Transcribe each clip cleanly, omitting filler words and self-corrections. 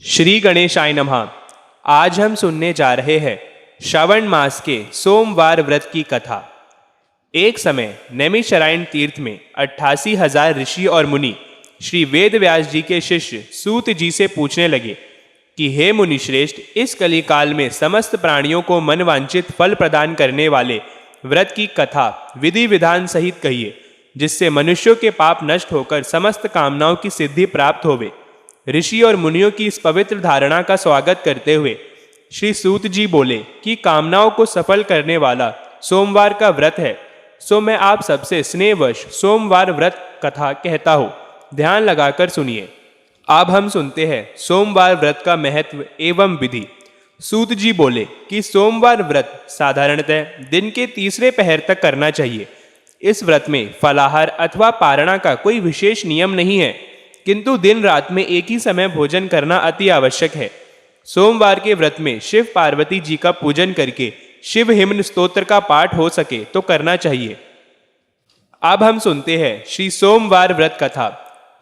श्री गणेशाय नमः। आज हम सुनने जा रहे हैं श्रावण मास के सोमवार व्रत की कथा। एक समय नैमिषारण्य तीर्थ में 88,000 ऋषि और मुनि श्री वेद व्यास जी के शिष्य सूत जी से पूछने लगे कि हे मुनि श्रेष्ठ, इस कली काल में समस्त प्राणियों को मनवांछित फल प्रदान करने वाले व्रत की कथा विधि विधान सहित कहिए, जिससे मनुष्यों के पाप नष्ट होकर समस्त कामनाओं की सिद्धि प्राप्त होवे। ऋषि और मुनियों की इस पवित्र धारणा का स्वागत करते हुए श्री सूत जी बोले कि कामनाओं को सफल करने वाला सोमवार का व्रत है, सो मैं आप सबसे स्नेहवश सोमवार व्रत कथा कहता हूँ, ध्यान लगाकर सुनिए। अब हम सुनते हैं सोमवार व्रत का महत्व एवं विधि। सूत जी बोले कि सोमवार व्रत साधारणतः दिन के तीसरे पहर तक करना चाहिए। इस व्रत में फलाहार अथवा पारणा का कोई विशेष नियम नहीं है, किंतु दिन रात में एक ही समय भोजन करना अति आवश्यक है। सोमवार के व्रत में शिव पार्वती जी का पूजन करके शिव हिम्न स्तोत्र का पाठ हो सके तो करना चाहिए। अब हम सुनते हैं श्री सोमवार व्रत कथा।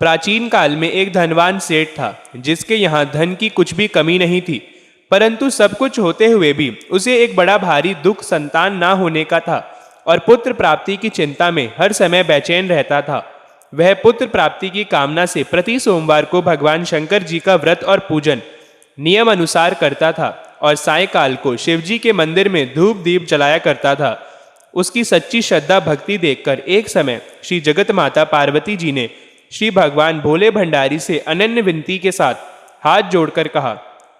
प्राचीन काल में एक धनवान सेठ था, जिसके यहाँ धन की कुछ भी कमी नहीं थी, परंतु सब कुछ होते हुए भी उसे एक बड़ा भारी दुख संतान ना होने का था और पुत्र प्राप्ति की चिंता में हर समय बेचैन रहता था। वह पुत्र प्राप्ति की कामना से प्रति सोमवार को भगवान शंकर जी का व्रत और पूजन नियम अनुसार करता था और सायंकाल को शिवजी के मंदिर में धूप दीप जलाया करता था। उसकी सच्ची श्रद्धा भक्ति देखकर एक समय श्री जगत माता पार्वती जी ने श्री भगवान भोले भंडारी से अनन्य विनती के साथ हाथ जोड़कर कहा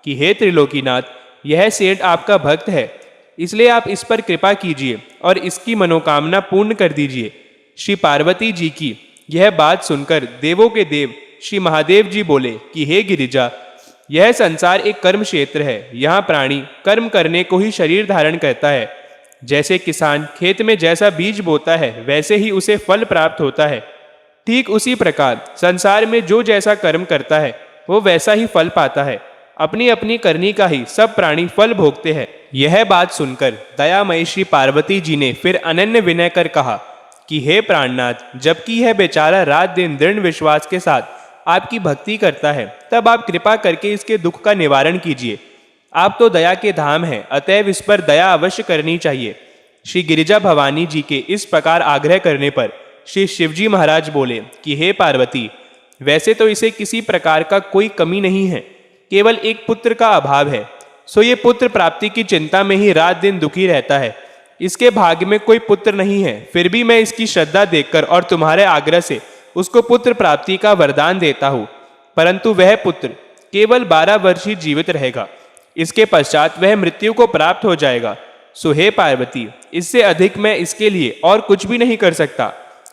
कि हे त्रिलोकीनाथ, यह सेठ आपका भक्त है, इसलिए आप इस पर कृपा कीजिए और इसकी मनोकामना पूर्ण कर दीजिए। श्री पार्वती जी की यह बात सुनकर देवों के देव श्री महादेव जी बोले कि हे गिरिजा, यह संसार एक कर्म क्षेत्र है। यहाँ प्राणी कर्म करने को ही शरीर धारण करता है। जैसे किसान खेत में जैसा बीज बोता है वैसे ही उसे फल प्राप्त होता है, ठीक उसी प्रकार संसार में जो जैसा कर्म करता है वो वैसा ही फल पाता है। अपनी अपनी करनी का ही सब प्राणी फल भोगते हैं। यह बात सुनकर दयामयी श्री पार्वती जी ने फिर अनन्य विनय कर कहा कि हे प्राणनाथ, जबकि यह बेचारा रात दिन दृढ़ विश्वास के साथ आपकी भक्ति करता है, तब आप कृपा करके इसके दुख का निवारण कीजिए। आप तो दया के धाम हैं, अतएव इस पर दया अवश्य करनी चाहिए। श्री गिरिजा भवानी जी के इस प्रकार आग्रह करने पर श्री शिवजी महाराज बोले कि हे पार्वती, वैसे तो इसे किसी प्रकार का कोई कमी नहीं है, केवल एक पुत्र का अभाव है। सो ये पुत्र प्राप्ति की चिंता में ही रात दिन दुखी रहता है। इसके भाग्य में कोई पुत्र नहीं है, फिर भी मैं इसकी श्रद्धा देखकर और तुम्हारे आग्रह से उसको पुत्र प्राप्ति का वरदान देता हूँ, परंतु वह पुत्र केवल 12 वर्ष ही जीवित रहेगा। इसके पश्चात वह मृत्यु को प्राप्त हो जाएगा। सो हे पार्वती, इससे अधिक मैं इसके लिए और कुछ भी नहीं कर सकता।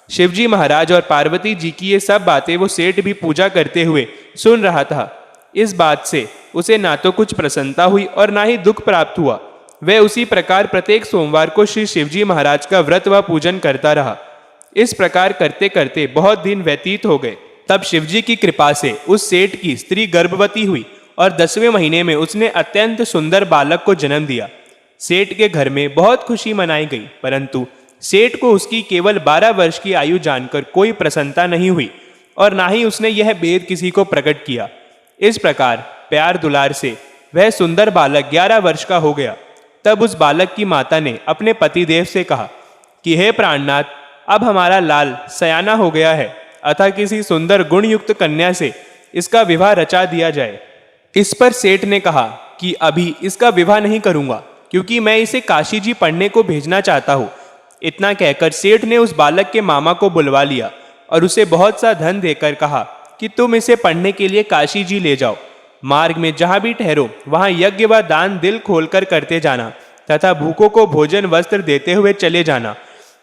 शिवजी महाराज और पार्वती जी की ये सब बातें वो सेठ भी पूजा करते हुए सुन रहा था। इस बात से उसे ना तो कुछ प्रसन्नता हुई और ना ही दुख प्राप्त हुआ। वह उसी प्रकार प्रत्येक सोमवार को श्री शिवजी महाराज का व्रत व पूजन करता रहा। इस प्रकार करते करते बहुत दिन व्यतीत हो गए। तब शिवजी की कृपा से उस सेठ की स्त्री गर्भवती हुई और 10वें महीने में उसने अत्यंत सुंदर बालक को जन्म दिया। सेठ के घर में बहुत खुशी मनाई गई, परंतु सेठ को उसकी केवल 12 वर्ष की आयु जानकर कोई प्रसन्नता नहीं हुई और ना ही उसने यह भेद किसी को प्रकट किया। इस प्रकार प्यार दुलार से वह सुंदर बालक 11 वर्ष का हो गया। तब उस बालक की माता ने अपने पतिदेव से कहा कि हे प्राणनाथ, अब हमारा लाल सयाना हो गया है, अतः किसी सुंदर गुणयुक्त कन्या से इसका विवाह रचा दिया जाए। इस पर सेठ ने कहा कि अभी इसका विवाह नहीं करूंगा, क्योंकि मैं इसे काशी जी पढ़ने को भेजना चाहता हूँ। इतना कहकर सेठ ने उस बालक के मामा को बुलवा लिया और उसे बहुत सा धन देकर कहा कि तुम इसे पढ़ने के लिए काशी जी ले जाओ। मार्ग में जहां भी ठहरो वहां यज्ञ व दान दिल खोलकर करते जाना तथा भूखों को भोजन वस्त्र देते हुए चले जाना।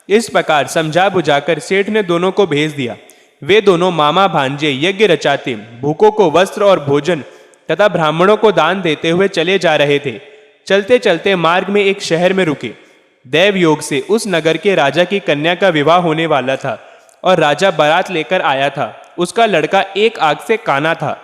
इस प्रकार समझा बुझाकर सेठ ने दोनों को भेज दिया। वे दोनों मामा भांजे यज्ञ रचाते, भूखों को वस्त्र और भोजन तथा ब्राह्मणों को दान देते हुए चले जा रहे थे। चलते चलते मार्ग में एक शहर में रुके। दैव योग से उस नगर के राजा की कन्या का विवाह होने वाला था और राजा बारात लेकर आया था। उसका लड़का एक आंख से काना था।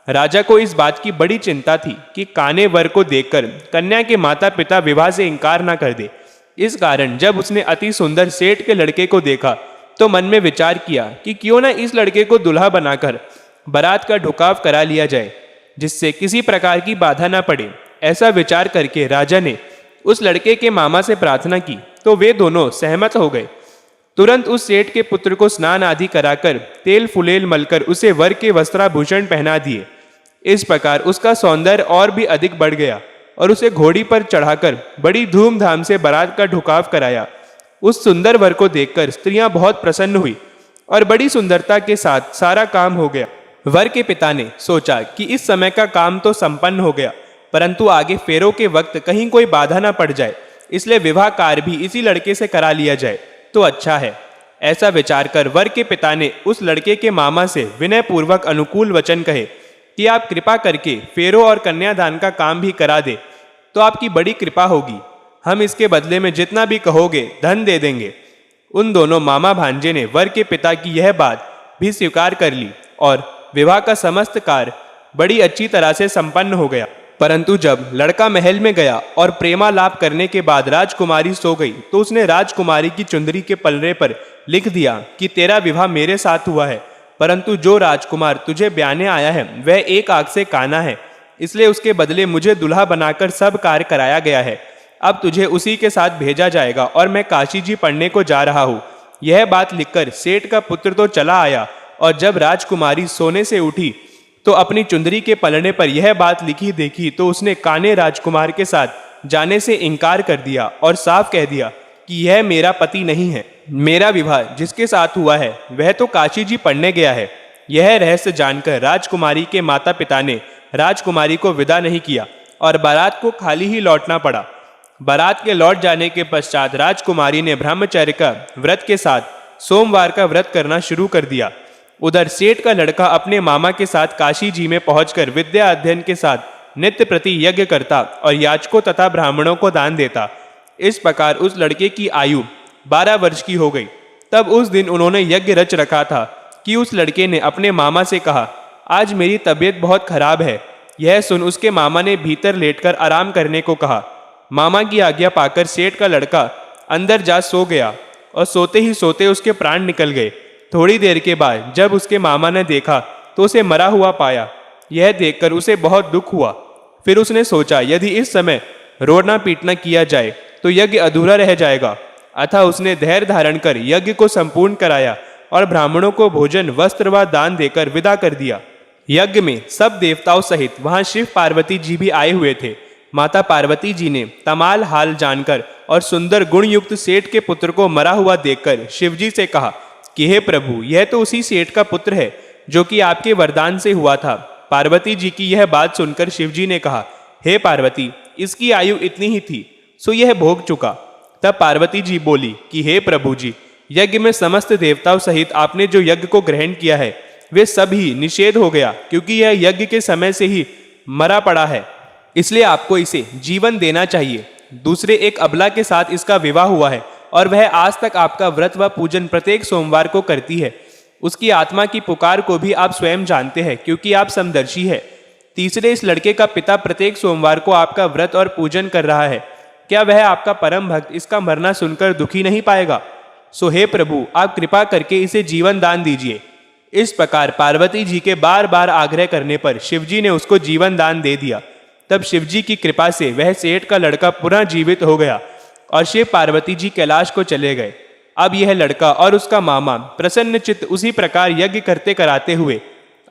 राजा को इस बात की बड़ी चिंता थी कि काने वर को देखकर कन्या के माता पिता विवाह से इनकार न कर दे। इस कारण जब उसने अति सुंदर सेठ के लड़के को देखा तो मन में विचार किया कि क्यों न इस लड़के को दुल्हा बनाकर बारात का ढुकाव करा लिया जाए। जिससे किसी प्रकार की बाधा न पड़े। ऐसा विचार करके राजा ने उस लड़के के मामा से प्रार्थना की तो वे दोनों सहमत हो गए। तुरंत उस सेठ के पुत्र को स्नान आदि कराकर तेल फुलेल मलकर उसे वर के वस्त्राभूषण पहना दिए। इस प्रकार उसका सौंदर्य और भी अधिक बढ़ गया और उसे घोड़ी पर चढ़ाकर बड़ी धूमधाम से बारात का ढुकाव कराया। उस सुंदर वर को देखकर स्त्रियां बहुत प्रसन्न हुई और बड़ी सुंदरता के साथ सारा काम हो गया। वर के पिता ने सोचा कि इस समय का काम तो संपन्न हो गया, परंतु आगे फेरों के वक्त कहीं कोई बाधा न पड़ जाए, इसलिए विवाह कार्य भी इसी लड़के से करा लिया जाए तो अच्छा है। ऐसा विचार कर वर के पिता ने उस लड़के के मामा से विनय पूर्वक अनुकूल वचन कहे कि आप कृपा करके फेरों और कन्यादान का काम भी करा दे तो आपकी बड़ी कृपा होगी। हम इसके बदले में जितना भी कहोगे धन दे देंगे। उन दोनों मामा भांजे ने वर के पिता की यह बात भी स्वीकार कर ली और विवाह का समस्त कार्य बड़ी अच्छी तरह से संपन्न हो गया। परंतु जब लड़का महल में गया और प्रेमालाप करने के बाद राजकुमारी सो गई तो उसने राजकुमारी की चुंदरी के पलड़े पर लिख दिया कि तेरा विवाह मेरे साथ हुआ है, परंतु जो राजकुमार तुझे ब्याने आया है वह एक आंख से काना है, इसलिए उसके बदले मुझे दुल्हा बनाकर सब कार्य कराया गया है। अब तुझे उसी के साथ भेजा जाएगा और मैं काशी जी पढ़ने को जा रहा हूँ। यह बात लिखकर सेठ का पुत्र तो चला आया और जब राजकुमारी सोने से उठी तो अपनी चुंदरी के पलड़े पर यह बात लिखी देखी तो उसने काने राजकुमार के साथ जाने से इनकार कर दिया और साफ कह दिया कि यह मेरा पति नहीं है। मेरा विवाह जिसके साथ हुआ है वह तो काशी जी पढ़ने गया है। यह रहस्य जानकर राजकुमारी के माता पिता ने राजकुमारी को विदा नहीं किया और बारात को खाली ही लौटना पड़ा। बारात के लौट जाने के पश्चात राजकुमारी ने ब्रह्मचर्य का व्रत के साथ सोमवार का व्रत करना शुरू कर दिया। उधर सेठ का लड़का अपने मामा के साथ काशी जी में पहुंचकर विद्या अध्ययन के साथ नित्य प्रति यज्ञ करता और याचकों तथा ब्राह्मणों को दान देता। इस प्रकार उस लड़के की आयु 12 वर्ष की हो गई। तब उस दिन उन्होंने यज्ञ रच रखा था कि उस लड़के ने अपने मामा से कहा, आज मेरी तबीयत बहुत खराब है। यह सुन उसके मामा ने भीतर लेटकर आराम करने को कहा। मामा की आज्ञा पाकर सेठ का लड़का अंदर जा सो गया और सोते ही सोते उसके प्राण निकल गए। थोड़ी देर के बाद जब उसके मामा ने देखा तो उसे मरा हुआ पाया। यह देखकर उसे बहुत दुख हुआ। फिर उसने सोचा यदि इस समय रोना पीटना किया जाए तो यज्ञ अधूरा रह जाएगा। अतः उसने धैर्य धारण कर यज्ञ को संपूर्ण कराया और ब्राह्मणों को भोजन वस्त्र व दान देकर विदा कर दिया। यज्ञ में सब देवताओं सहित वहां शिव पार्वती जी भी आए हुए थे। माता पार्वती जी ने तमाल हाल जानकर और सुंदर गुण युक्त सेठ के पुत्र को मरा हुआ देखकर शिवजी से कहा कि हे प्रभु, यह तो उसी सेठ का पुत्र है जो कि आपके वरदान से हुआ था। पार्वती जी की यह बात सुनकर शिवजी ने कहा, हे पार्वती, इसकी आयु इतनी ही थी सो यह भोग चुका। तब पार्वती जी बोली कि हे प्रभु जी, यज्ञ में समस्त देवताओं सहित आपने जो यज्ञ को ग्रहण किया है वे सब ही निषेध हो गया, क्योंकि यह यज्ञ के समय से ही मरा पड़ा है, इसलिए आपको इसे जीवन देना चाहिए। दूसरे एक अबला के साथ इसका विवाह हुआ है और वह आज तक आपका व्रत व पूजन प्रत्येक सोमवार को करती है। उसकी आत्मा की पुकार को भी आप स्वयं जानते हैं, क्योंकि आप समदर्शी है। तीसरे इस लड़के का पिता प्रत्येक सोमवार को आपका व्रत और पूजन कर रहा है। क्या वह आपका परम भक्त इसका मरना सुनकर दुखी नहीं पाएगा? सो हे प्रभु, आप कृपा करके इसे जीवन दान दीजिए। इस प्रकार पार्वती जी के बार बार आग्रह करने पर शिवजी ने उसको जीवन दान दे दिया। तब शिवजी की कृपा से वह सेठ का लड़का पुनः जीवित हो गया और शिव पार्वती जी कैलाश को चले गए। अब यह लड़का और उसका मामा प्रसन्न चित्त उसी प्रकार यज्ञ करते कराते हुए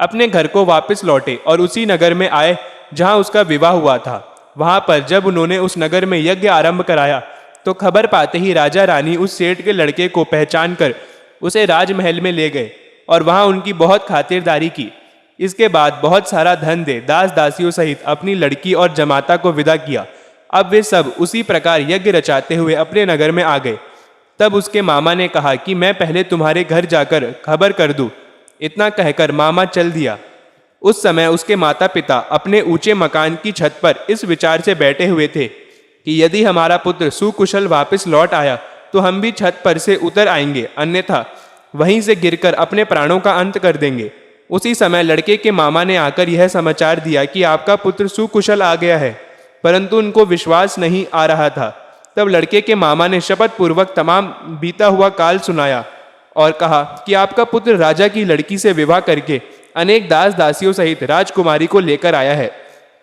अपने घर को वापस लौटे और उसी नगर में आए जहां उसका विवाह हुआ था। वहां पर जब उन्होंने उस नगर में यज्ञ आरंभ कराया तो खबर पाते ही राजा रानी उस सेठ के लड़के को पहचान कर उसे राजमहल में ले गए और वहां उनकी बहुत खातिरदारी की। इसके बाद बहुत सारा धन दे दास दासियों सहित अपनी लड़की और जमाता को विदा किया। अब वे सब उसी प्रकार यज्ञ रचाते हुए अपने नगर में आ गए। तब उसके मामा ने कहा कि मैं पहले तुम्हारे घर जाकर खबर कर दूं। इतना कहकर मामा चल दिया। उस समय उसके माता पिता अपने ऊंचे मकान की छत पर इस विचार से बैठे हुए थे कि यदि हमारा पुत्र सुकुशल वापस लौट आया तो हम भी छत पर से उतर आएंगे, अन्यथा वहीं से गिरकर अपने प्राणों का अंत कर देंगे। उसी समय लड़के के मामा ने आकर यह समाचार दिया कि आपका पुत्र सुकुशल आ गया है, परंतु उनको विश्वास नहीं आ रहा था। तब लड़के के मामा ने शपथ पूर्वक तमाम बीता हुआ काल सुनाया और कहा कि आपका पुत्र राजा की लड़की से विवाह करके अनेक दास दासियों सहित राजकुमारी को लेकर आया है।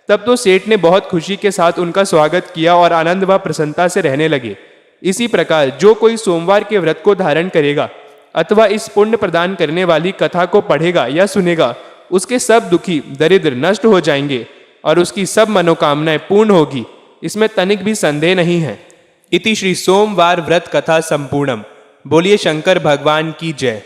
तब तो सेठ ने बहुत खुशी के साथ उनका स्वागत किया और आनंद व प्रसन्नता से रहने लगे। इसी प्रकार जो कोई सोमवार के व्रत को धारण करेगा अथवा इस पुण्य प्रदान करने वाली कथा को पढ़ेगा या सुनेगा, उसके सब दुखी दरिद्र नष्ट हो जाएंगे और उसकी सब मनोकामनाएं पूर्ण होगी, इसमें तनिक भी संदेह नहीं है। इति श्री सोमवार व्रत कथा संपूर्णम। बोलिए शंकर भगवान की जय।